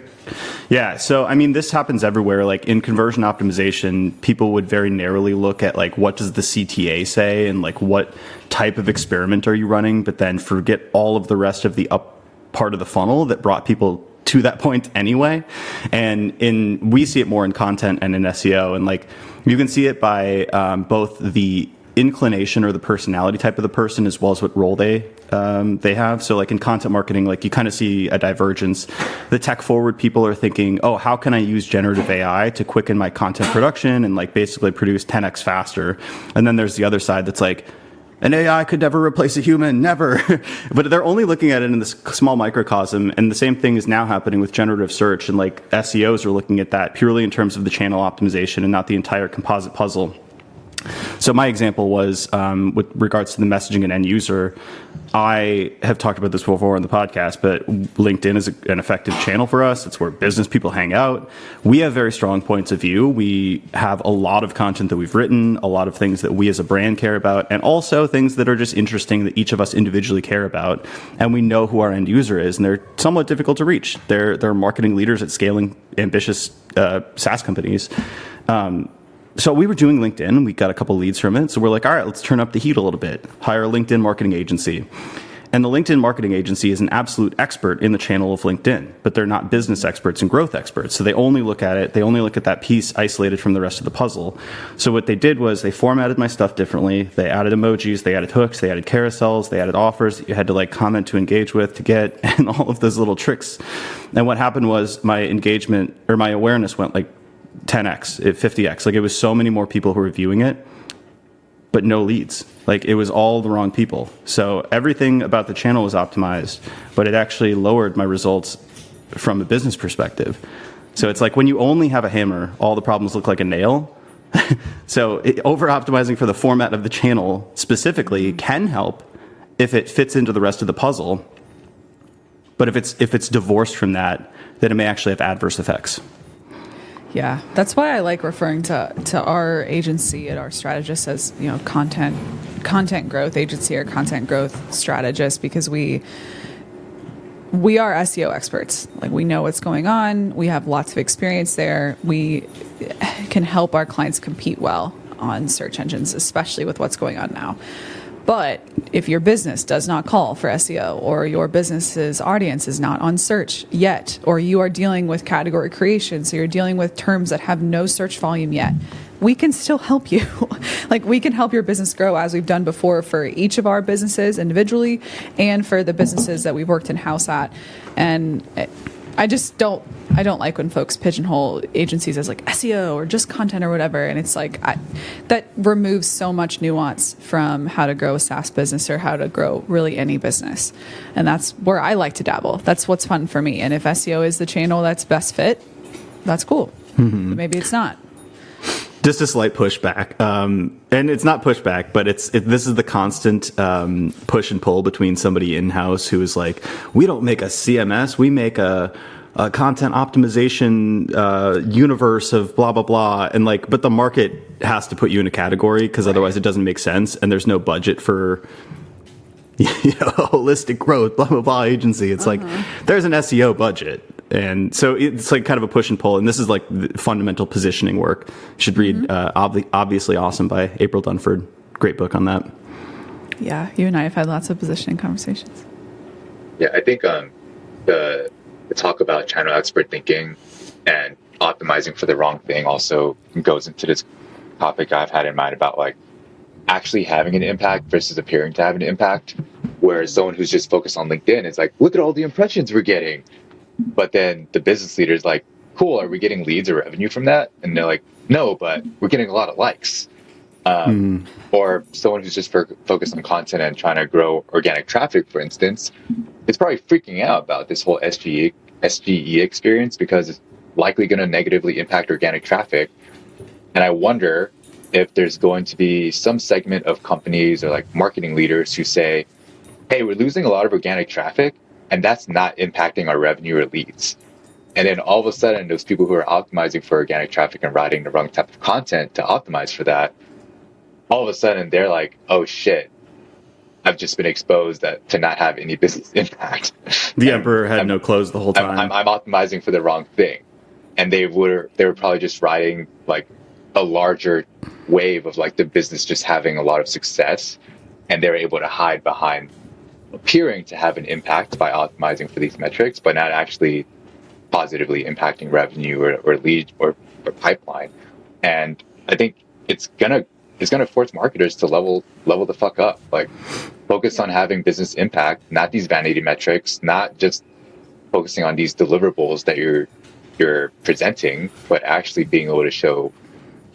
Yeah. So, I mean, this happens everywhere. Like in conversion optimization, people would very narrowly look at like, what does the CTA say? And like, what type of experiment are you running? But then forget all of the rest of the up part of the funnel that brought people to that point anyway. And we see it more in content and in SEO. And like, you can see it by both the inclination or the personality type of the person, as well as what role they have. So like in content marketing, like you kind of see a divergence. The tech forward people are thinking, oh, how can I use generative AI to quicken my content production and like basically produce 10x faster? And then there's the other side that's like, an AI could never replace a human, never. But they're only looking at it in this small microcosm. And the same thing is now happening with generative search. And like SEOs are looking at that purely in terms of the channel optimization and not the entire composite puzzle. So my example was with regards to the messaging and end user. I have talked about this before on the podcast, but LinkedIn is an effective channel for us. It's where business people hang out. We have very strong points of view. We have a lot of content that we've written, a lot of things that we as a brand care about, and also things that are just interesting that each of us individually care about. And we know who our end user is, and they're somewhat difficult to reach. They're marketing leaders at scaling ambitious SaaS companies. So we were doing LinkedIn. We got a couple leads from it. So we're like, all right, let's turn up the heat a little bit. Hire a LinkedIn marketing agency. And the LinkedIn marketing agency is an absolute expert in the channel of LinkedIn, but they're not business experts and growth experts. So they only look at it. They only look at that piece isolated from the rest of the puzzle. So what they did was they formatted my stuff differently. They added emojis, they added hooks, they added carousels, they added offers that you had to like comment to engage with to get, and all of those little tricks. And what happened was my engagement or my awareness went like 10x, 50x. Like it was so many more people who were viewing it, but no leads. Like it was all the wrong people. So everything about the channel was optimized, but it actually lowered my results from a business perspective. So it's like when you only have a hammer, all the problems look like a nail. So over optimizing for the format of the channel specifically can help if it fits into the rest of the puzzle. But if it's divorced from that, then it may actually have adverse effects. Yeah, that's why I like referring to our agency and our strategist as, you know, content growth agency or content growth strategist, because we are SEO experts. Like we know what's going on. We have lots of experience there. We can help our clients compete well on search engines, especially with what's going on now. But if your business does not call for SEO, or your business's audience is not on search yet, or you are dealing with category creation, so you're dealing with terms that have no search volume yet, we can still help you. Like we can help your business grow, as we've done before for each of our businesses individually and for the businesses that we've worked in-house at. And I don't like when folks pigeonhole agencies as like SEO or just content or whatever. And it's like, that removes so much nuance from how to grow a SaaS business or how to grow really any business. And that's where I like to dabble. That's what's fun for me. And if SEO is the channel that's best fit, that's cool. Mm-hmm. But maybe it's not. Just a slight pushback, and it's not pushback, but this is the constant push and pull between somebody in-house who is like, we don't make a CMS, we make a content optimization universe of blah blah blah, and like, but the market has to put you in a category because otherwise it doesn't make sense, and there's no budget for holistic growth blah blah blah agency. It's like there's an SEO budget. And so it's like kind of a push and pull. And this is like the fundamental positioning work. You should read Obviously Awesome by April Dunford. Great book on that. Yeah, you and I have had lots of positioning conversations. Yeah, I think the talk about channel expert thinking and optimizing for the wrong thing also goes into this topic I've had in mind about like actually having an impact versus appearing to have an impact. Whereas someone who's just focused on LinkedIn is like, look at all the impressions we're getting. But then the business leader is like, cool, are we getting leads or revenue from that? And they're like, no, but we're getting a lot of likes. Or someone who's just focused on content and trying to grow organic traffic, for instance, is probably freaking out about this whole SGE experience because it's likely going to negatively impact organic traffic. And I wonder if there's going to be some segment of companies or like marketing leaders who say, hey, we're losing a lot of organic traffic and that's not impacting our revenue or leads. And then all of a sudden, those people who are optimizing for organic traffic and writing the wrong type of content to optimize for that, all of a sudden they're like, oh shit, I've just been exposed to not have any business impact. The emperor had no clothes the whole time. I'm optimizing for the wrong thing. And they were probably just riding like a larger wave of like the business just having a lot of success. And they're able to hide behind appearing to have an impact by optimizing for these metrics, but not actually positively impacting revenue or lead or pipeline. And I think it's gonna force marketers to level the fuck up. Like focus on having business impact, not these vanity metrics, not just focusing on these deliverables that you're presenting, but actually being able to show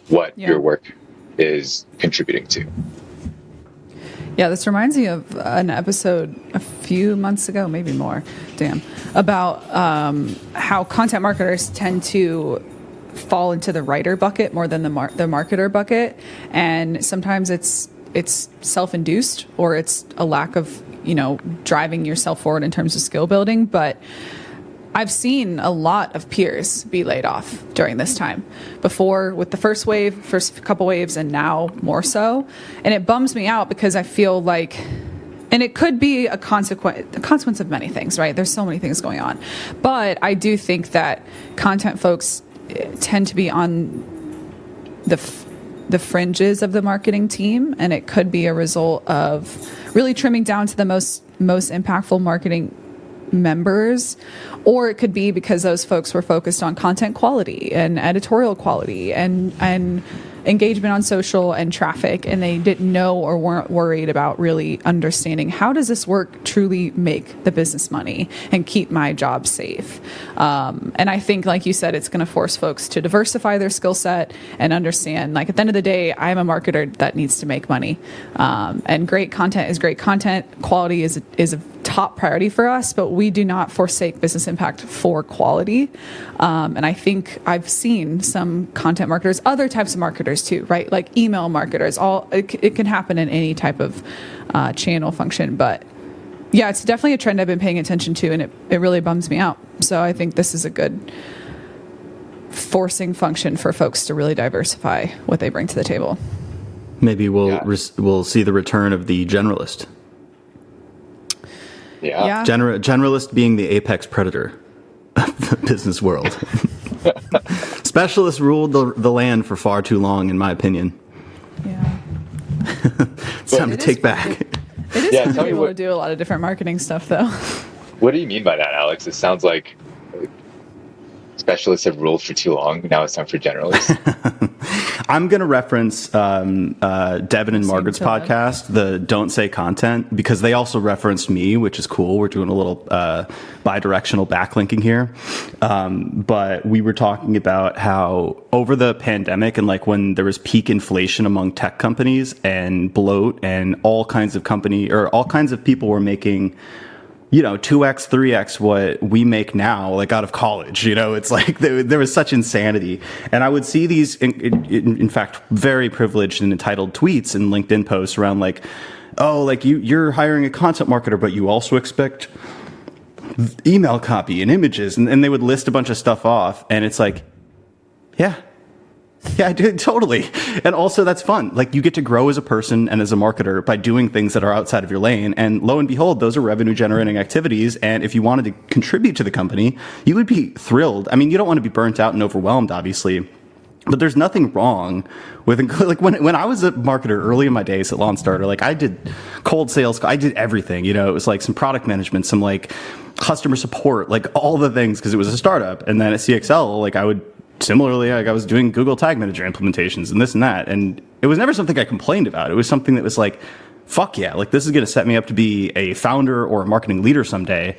what your work is contributing to. Yeah, this reminds me of an episode a few months ago, maybe more, about how content marketers tend to fall into the writer bucket more than the marketer bucket. And sometimes it's self-induced or it's a lack of, driving yourself forward in terms of skill building. But I've seen a lot of peers be laid off during this time. Before with the first couple waves, and now more so. And it bums me out because I feel like, and it could be a consequence of many things, right? There's so many things going on. But I do think that content folks tend to be on the fringes of the marketing team, and it could be a result of really trimming down to the most impactful marketing members, or it could be because those folks were focused on content quality and editorial quality and engagement on social and traffic, and they didn't know or weren't worried about really understanding how does this work truly make the business money and keep my job safe. And I think, like you said, it's going to force folks to diversify their skill set and understand, like, at the end of the day, I'm a marketer that needs to make money. And great content is great content. Quality is a top priority for us, but we do not forsake business impact for quality. And I think I've seen some content marketers, other types of marketers too, right? Like email marketers, it can happen in any type of channel function. But yeah, it's definitely a trend I've been paying attention to, and it really bums me out. So I think this is a good forcing function for folks to really diversify what they bring to the table. Maybe we'll see the return of the generalist. Yeah. Generalist being the apex predator of the business world. Specialists ruled the land for far too long, in my opinion. Yeah. It's time to take back. It is for people to do a lot of different marketing stuff, though. What do you mean by that, Alex? It sounds like specialists have ruled for too long. Now it's time for generalists. I'm going to reference Devin and Margaret's podcast, the Don't Say Content, because they also referenced me, which is cool. We're doing a little bi-directional backlinking here. But we were talking about how over the pandemic and like when there was peak inflation among tech companies and bloat and all kinds of people were making 2x, 3x what we make now, like out of college. It's like there was such insanity. And I would see these, in fact, very privileged and entitled tweets and LinkedIn posts around like, oh, like you're hiring a content marketer, but you also expect email copy and images. And they would list a bunch of stuff off. And it's like, yeah, I do, totally. And also that's fun. Like you get to grow as a person and as a marketer by doing things that are outside of your lane. And lo and behold, those are revenue generating activities. And if you wanted to contribute to the company, you would be thrilled. I mean, you don't want to be burnt out and overwhelmed, obviously. But there's nothing wrong with, like, when I was a marketer early in my days at LawnStarter, like, I did cold sales, I did everything, it was like some product management, some like customer support, like all the things, because it was a startup. And then at CXL, like, I would similarly, like, I was doing Google Tag Manager implementations and this and that. And it was never something I complained about. It was something that was like, fuck yeah, like, this is going to set me up to be a founder or a marketing leader someday.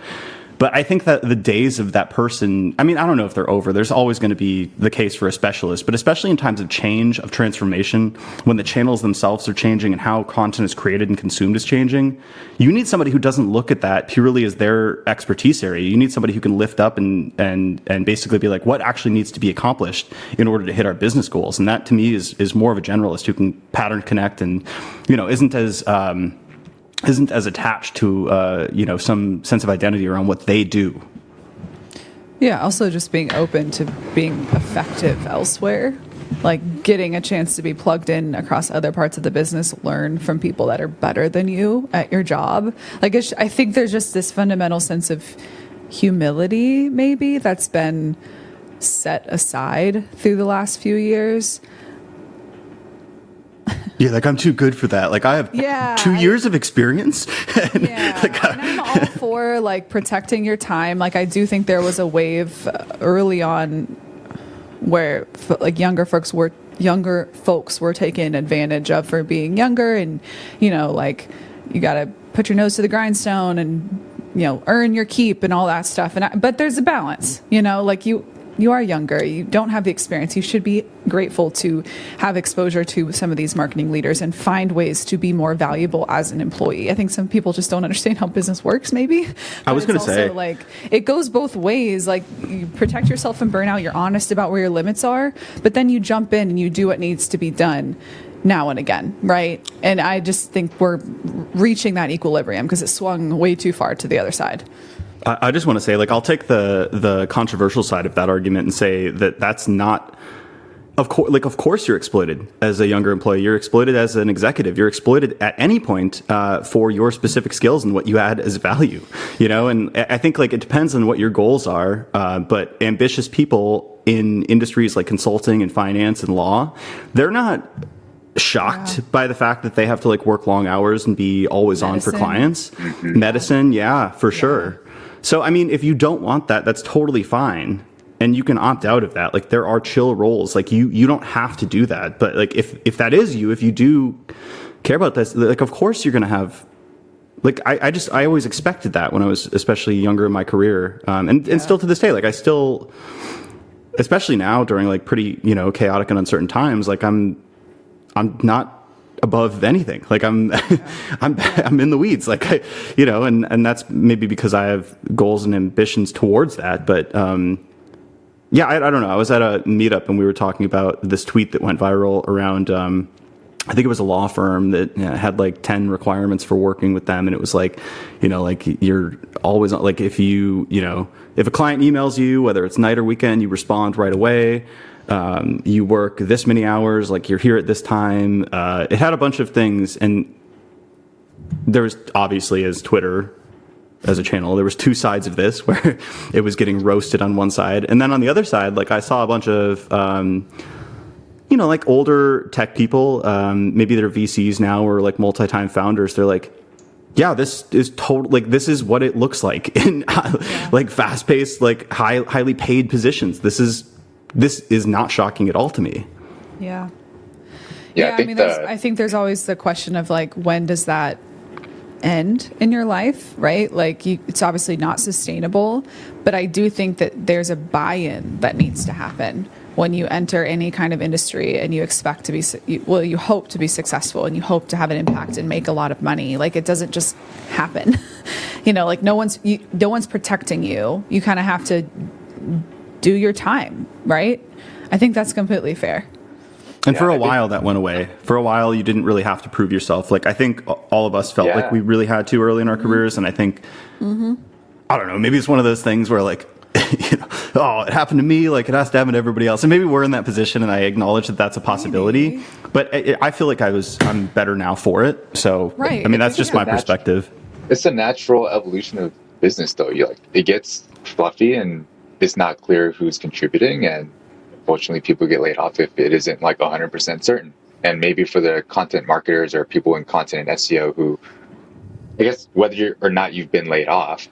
But I think that the days of that person, I mean, I don't know if they're over. There's always going to be the case for a specialist, but especially in times of change, of transformation, when the channels themselves are changing and how content is created and consumed is changing, you need somebody who doesn't look at that purely as their expertise area. You need somebody who can lift up and basically be like, what actually needs to be accomplished in order to hit our business goals? And that, to me, is more of a generalist who can pattern connect and, isn't as attached to, some sense of identity around what they do. Yeah, also just being open to being effective elsewhere, like getting a chance to be plugged in across other parts of the business, learn from people that are better than you at your job. Like, I think there's just this fundamental sense of humility, maybe, that's been set aside through the last few years. Yeah, like, I'm too good for that. Like, I have 2 years of experience. And I'm all for, like, protecting your time. Like, I do think there was a wave early on where, like, younger folks were taken advantage of for being younger, and, like, you got to put your nose to the grindstone and, earn your keep and all that stuff. But there's a balance, like, you are younger. You don't have the experience. You should be grateful to have exposure to some of these marketing leaders and find ways to be more valuable as an employee. I think some people just don't understand how business works, maybe. I was going to say, like, it goes both ways. Like, you protect yourself from burnout. You're honest about where your limits are, but then you jump in and you do what needs to be done now and again, right? And I just think we're reaching that equilibrium because it swung way too far to the other side. I just want to say, like, I'll take the controversial side of that argument and say that that's not, of course you're exploited as a younger employee. You're exploited as an executive. You're exploited at any point for your specific skills and what you add as value, and I think, like, it depends on what your goals are. But ambitious people in industries like consulting and finance and law, they're not shocked by the fact that they have to, like, work long hours and be always on for clients. Medicine, for sure. So, I mean, if you don't want that, that's totally fine. And you can opt out of that. Like, there are chill roles. Like, you don't have to do that. But, like, if that is you, if you do care about this, like, of course you're going to have, like, I always expected that when I was especially younger in my career. And still to this day, like, I still, especially now during, like, pretty, chaotic and uncertain times, like, I'm not above anything. Like, I'm in the weeds, like, and that's maybe because I have goals and ambitions towards that. But, I don't know. I was at a meetup and we were talking about this tweet that went viral around, I think it was a law firm that had, like, 10 requirements for working with them. And it was like, like, you're always, like, if if a client emails you, whether it's night or weekend, you respond right away. You work this many hours, like, you're here at this time. It had a bunch of things, and there was, obviously, as Twitter, as a channel, there was two sides of this, where it was getting roasted on one side, and then on the other side, like, I saw a bunch of, like, older tech people, maybe they're VCs now or, like, multi-time founders. They're like, yeah, this is this is what it looks like in like, fast-paced, like, highly paid positions. This is not shocking at all to me. Yeah. Yeah, I think there's always the question of, like, when does that end in your life, right? Like, it's obviously not sustainable, but I do think that there's a buy-in that needs to happen when you enter any kind of industry and you expect to be, you hope to be successful and you hope to have an impact and make a lot of money. Like, it doesn't just happen. Like, no one's protecting you. You kind of have to do your time, right? I think that's completely fair. And for a while that went away. For a while you didn't really have to prove yourself. Like, I think all of us felt like we really had to early in our careers. And I think, I don't know, maybe it's one of those things where, like, it happened to me, like, it has to happen to everybody else. And maybe we're in that position and I acknowledge that that's a possibility. Maybe. But I feel like I'm better now for it. So, right. I mean, that's just my perspective. It's a natural evolution of business, though. It gets fluffy and it's not clear who's contributing, and unfortunately people get laid off if it isn't like 100% certain. And maybe for the content marketers or people in content and SEO who, I guess, whether you're or not you've been laid off,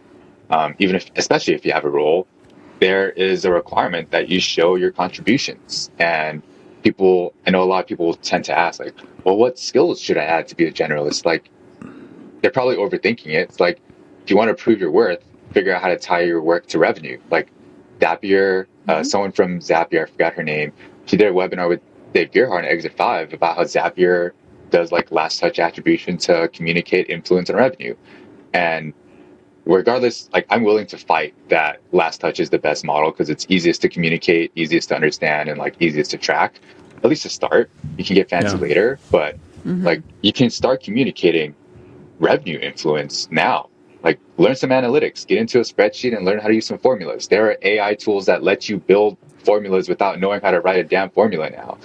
even if, especially if you have a role, there is a requirement that you show your contributions. And people, I know a lot of people tend to ask, like, well, what skills should I add to be a generalist? Like, they're probably overthinking it. It's like, if you want to prove your worth, figure out how to tie your work to revenue. Like Zapier, someone from Zapier, I forgot her name, she did a webinar with Dave Gerhardt on Exit 5 about how Zapier does like last touch attribution to communicate influence on revenue. And regardless, like I'm willing to fight that last touch is the best model because it's easiest to communicate, easiest to understand, and like easiest to track, at least to start. You can get fancy later, but like you can start communicating revenue influence now. Like learn some analytics, get into a spreadsheet and learn how to use some formulas. There are AI tools that let you build formulas without knowing how to write a damn formula now.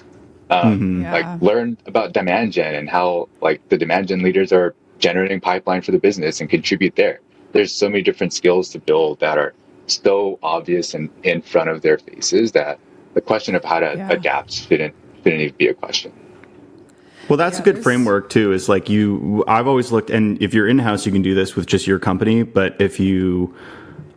Like learn about demand gen and how like the demand gen leaders are generating pipeline for the business and contribute there. There's so many different skills to build that are so obvious and in front of their faces that the question of how to adapt shouldn't even be a question. Well, that's a good framework too, is like I've always looked, and if you're in-house, you can do this with just your company, but if you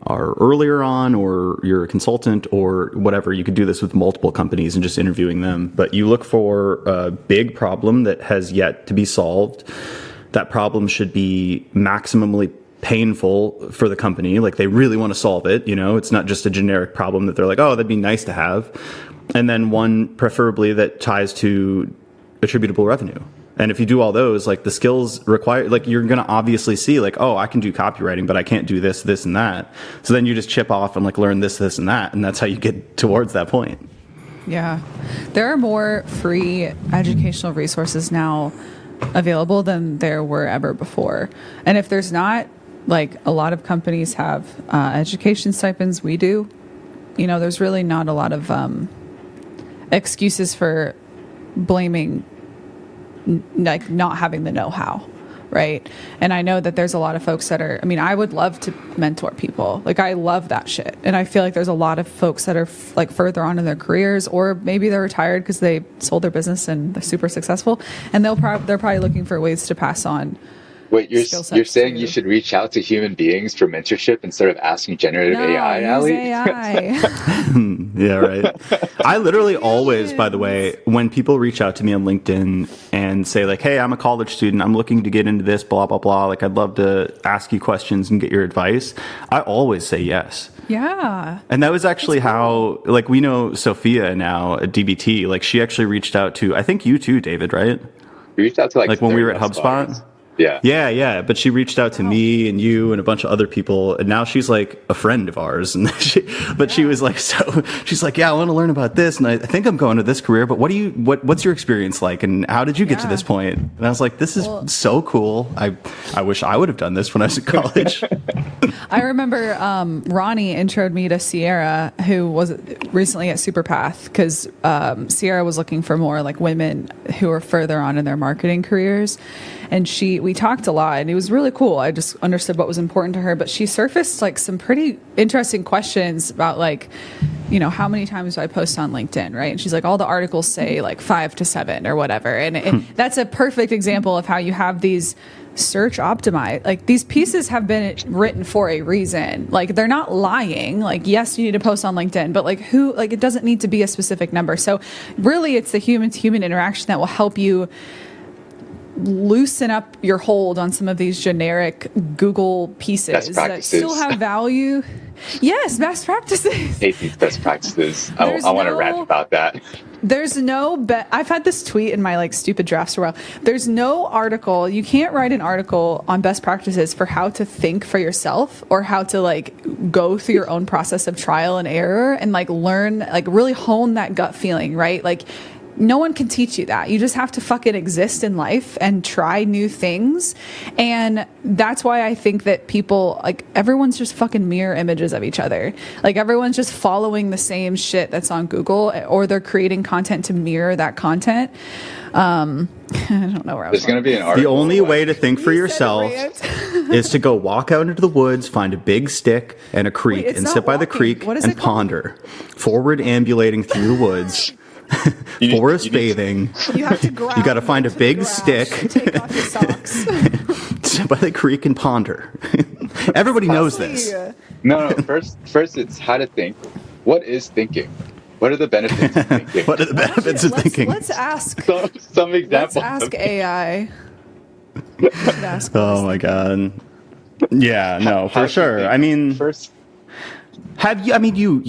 are earlier on or you're a consultant or whatever, you could do this with multiple companies and just interviewing them. But you look for a big problem that has yet to be solved. That problem should be maximally painful for the company. Like they really want to solve it. You know, it's not just a generic problem that they're like, oh, that'd be nice to have. And then one preferably that ties to attributable revenue. And if you do all those, like the skills required, like you're going to obviously see like, oh, I can do copywriting, but I can't do this, this, and that. So then you just chip off and like learn this, this, and that. And that's how you get towards that point. Yeah. There are more free educational resources now available than there were ever before. And if there's not, like a lot of companies have education stipends, we do. You know, there's really not a lot of excuses for blaming like not having the know-how, right? And I know that there's a lot of folks that are, I mean, I would love to mentor people. Like I love that shit. And I feel like there's a lot of folks that are like further on in their careers, or maybe they're retired because they sold their business and they're super successful, and they're probably looking for ways to pass on. Wait, you're saying you should reach out to human beings for mentorship instead of asking generative AI, Allie? AI. Yeah, right. I literally always, by the way, when people reach out to me on LinkedIn and say like, hey, I'm a college student, I'm looking to get into this, blah, blah, blah. Like, I'd love to ask you questions and get your advice. I always say yes. Yeah. And that was actually how, like, we know Sophia now at DBT. Like, she actually reached out to, I think you too, David, right? You reached out to like when we were at HubSpot. Yeah. But she reached out to me and you and a bunch of other people, and now she's like a friend of ours. And she was like, she's like, yeah, I want to learn about this, and I think I'm going to this career. But what's your experience like, and how did you get to this point? And I was like, this is so cool. I wish I would have done this when I was in college. I remember Ronnie introed me to Sierra, who was recently at Superpath, because Sierra was looking for more like women who are further on in their marketing careers. And we talked a lot, and it was really cool. I just understood what was important to her, but she surfaced like some pretty interesting questions about like, you know, how many times do I post on LinkedIn, right? And she's like, all the articles say like 5 to 7 or whatever. And that's a perfect example of how you have these search optimized, like these pieces have been written for a reason. Like they're not lying. Like, yes, you need to post on LinkedIn, but like it doesn't need to be a specific number. So really it's the human to human interaction that will help you loosen up your hold on some of these generic Google pieces that still have value. Yes, best practices. Hate these best practices. I want to rant about that. There's no I've had this tweet in my like stupid drafts for a while. There's no article. You can't write an article on best practices for how to think for yourself, or how to like go through your own process of trial and error and like learn, like really hone that gut feeling, right? Like no one can teach you that. You just have to fucking exist in life and try new things. And that's why I think that people, like, everyone's just fucking mirror images of each other. Like, everyone's just following the same shit that's on Google, or they're creating content to mirror that content. I don't know where I was. There's going to be an article. The only way to think for yourself is to go walk out into the woods, find a big stick and a creek, and sit by the creek and ponder. Forward ambulating through the woods. Forest bathing. You have to ground. You got to find a big stick. Take off your socks. Sit by the creek and ponder. Everybody knows this. No. First, it's how to think. What is thinking? What are the benefits of thinking? What are the benefits of thinking? Let's ask some examples. Let's ask AI. Oh my god. Yeah, no, for sure. I mean, first. Have you? I mean, you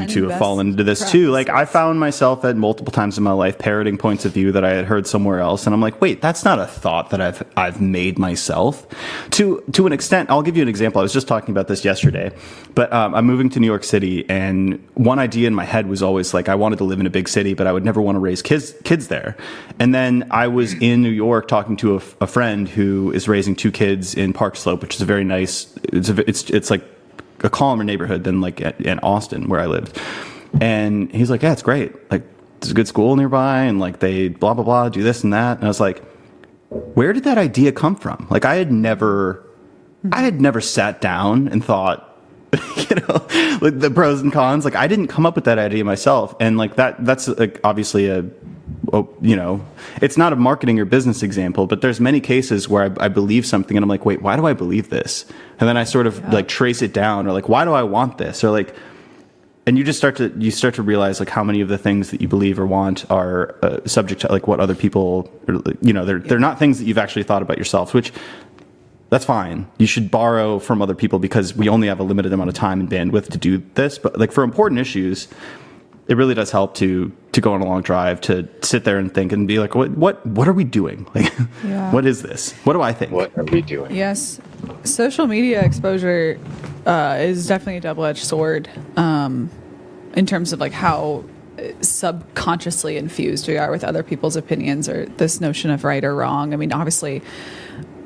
two have fallen into this too. Like, I found myself at multiple times in my life parroting points of view that I had heard somewhere else, and I'm like, wait, that's not a thought that I've made myself. To an extent, I'll give you an example. I was just talking about this yesterday, but I'm moving to New York City, and one idea in my head was always like, I wanted to live in a big city, but I would never want to raise kids there. And then I was in New York talking to a friend who is raising 2 kids in Park Slope, which is a very nice. It's like a calmer neighborhood than like in Austin where I lived. And he's like, yeah, it's great. Like, there's a good school nearby, and like they blah, blah, blah, do this and that. And I was like, where did that idea come from? Like, I had never sat down and thought, like the pros and cons. Like, I didn't come up with that idea myself. And like that's like obviously it's not a marketing or business example, but there's many cases where I believe something and I'm like, wait, why do I believe this? And then I sort of like trace it down, or like, why do I want this? Or like, and you start to realize like how many of the things that you believe or want are subject to like what other people, they're not things that you've actually thought about yourself, which that's fine. You should borrow from other people because we only have a limited amount of time and bandwidth to do this. But like for important issues, it really does help to go on a long drive, to sit there and think and be like, what are we doing? Like, what is this? What do I think? What are we doing? Yes. Social media exposure is definitely a double-edged sword in terms of like how subconsciously infused we are with other people's opinions or this notion of right or wrong. I mean, obviously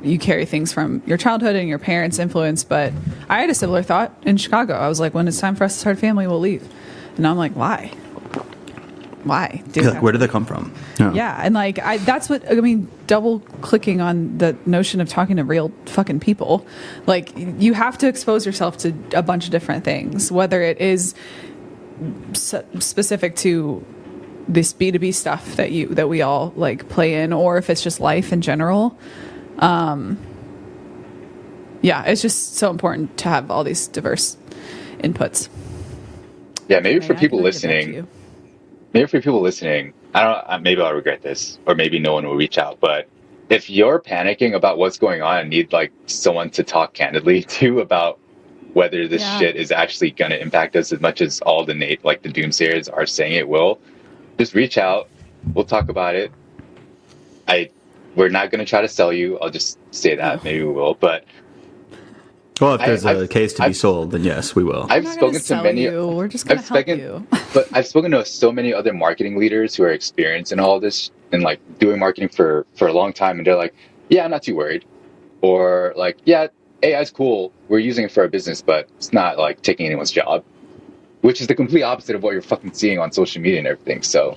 you carry things from your childhood and your parents' influence, but I had a similar thought in Chicago. I was like, when it's time for us to start a family, we'll leave. And I'm like, why? Like, where did they come from? Yeah, and like that's what I mean. Double clicking on the notion of talking to real fucking people, like you have to expose yourself to a bunch of different things, whether it is specific to this B2B stuff that we all like play in, or if it's just life in general. It's just so important to have all these diverse inputs. Yeah, maybe for people listening, maybe I'll regret this, or maybe no one will reach out. But if you're panicking about what's going on and need like someone to talk candidly to about whether this shit is actually going to impact us as much as all the doomsayers are saying it will, just reach out. We'll talk about it. We're not going to try to sell you. I'll just say that. Maybe we will, but. Well, if there's a case to be sold, then yes, we will. I've spoken to many. We're just going to help you. But I've spoken to so many other marketing leaders who are experienced in all this and like doing marketing for a long time, and they're like, "Yeah, I'm not too worried," or like, "Yeah, AI's cool. We're using it for our business, but it's not like taking anyone's job," which is the complete opposite of what you're fucking seeing on social media and everything. So.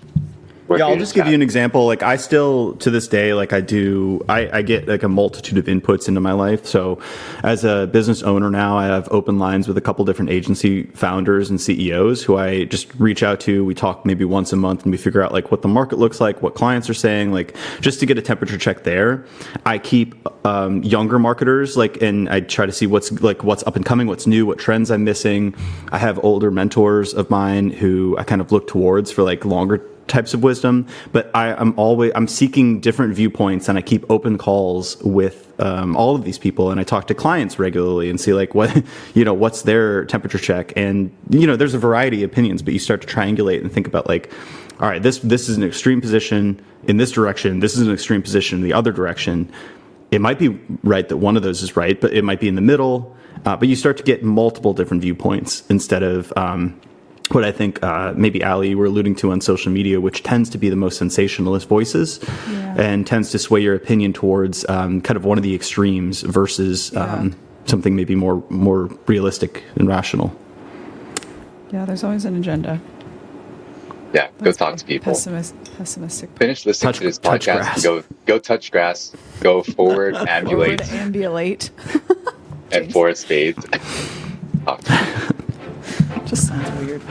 Yeah, I'll just give you an example. Like, I still, to this day, like I get like a multitude of inputs into my life. So as a business owner now, I have open lines with a couple different agency founders and CEOs who I just reach out to. We talk maybe once a month and we figure out like what the market looks like, what clients are saying, like just to get a temperature check there. I keep younger marketers, and I try to see what's up and coming, what's new, what trends I'm missing. I have older mentors of mine who I kind of look towards for like longer types of wisdom, but I'm seeking different viewpoints, and I keep open calls with all of these people, and I talk to clients regularly and see like what's their temperature check, and there's a variety of opinions, but you start to triangulate and think about like, all right, this is an extreme position in this direction, this is an extreme position in the other direction. It might be right that one of those is right, but it might be in the middle. But you start to get multiple different viewpoints instead of what I think maybe Allie you were alluding to on social media, which tends to be the most sensationalist voices and tends to sway your opinion towards kind of one of the extremes versus something maybe more realistic and rational. Yeah, there's always an agenda. Yeah, go talk to people. Pessimistic. Finish listening to this podcast. Go touch grass. Go forward, ambulate. Forward ambulate. And forest spades. Just sounds weird.